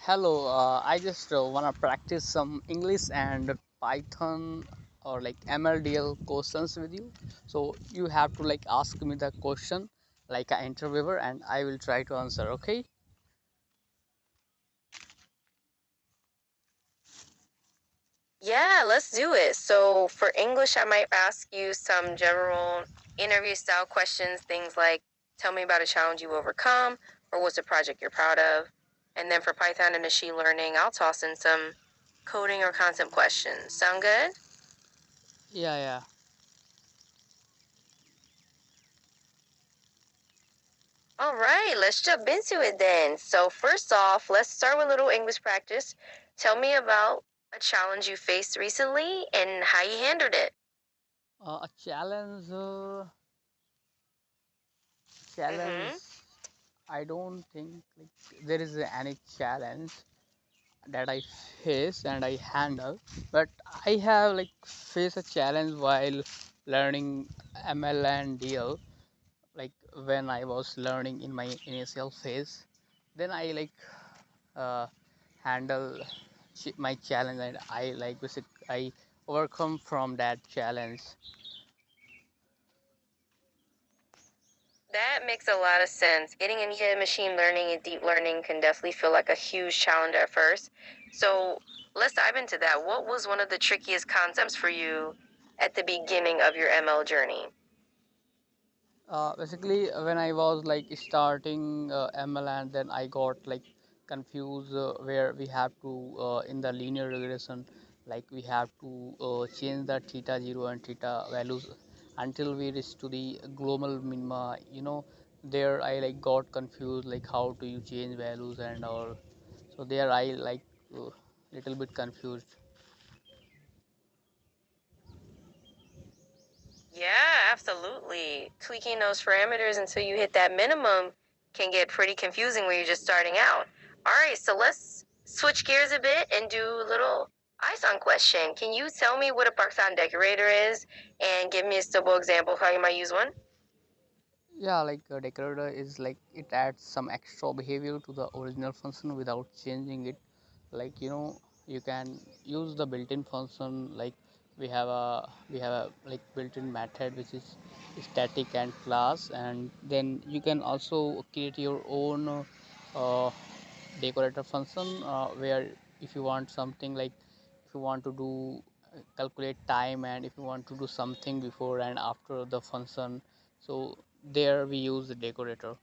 Hello, I just want to practice some English and Python or like MLDL questions with you. So you have to like ask me the question like an interviewer and I will try to answer, okay? Yeah, let's do it. So, for English, I might ask you some general interview style questions, things like tell me about a challenge you overcome or what's a project you're proud of. And then for Python and machine learning, I'll toss in some coding or concept questions. Sound good? Yeah, yeah. All right, let's jump into it then. So, first off, let's start with a little English practice. Tell me about a challenge you faced recently and how you handled it. A challenge. Mm-hmm. I don't think like there is any challenge that I face and I handle, but I have like faced a challenge while learning ML and DL like when I was learning in my initial phase. Then I like uh, handle my challenge and I like I overcome from that challenge. That makes a lot of sense. Getting into machine learning and deep learning can definitely feel like a huge challenge at first. So let's dive into that. What was one of the trickiest concepts for you at the beginning of your ML journey? Basically, when I was like starting ML and then I got like confused where we have to in the linear regression, like we have to change the theta 0 and theta values until we reach to the global minima. There I like got confused like how do you change values and all. So there I like little bit confused. Yeah, absolutely. Tweaking those parameters until you hit that minimum can get pretty confusing when you're just starting out. All right, so let's switch gears a bit and do a little ISON question. Can you tell me what a Parkson decorator is and give me a simple example of how you might use one? Yeah, like a decorator is like it adds some extra behavior to the original function without changing it. Like you can use the built-in function. Like we have a like built-in method which is static and class, and then you can also create your own decorator function where if you want something like if you want to do calculate time and if you want to do something before and after the function, so there we use the decorator.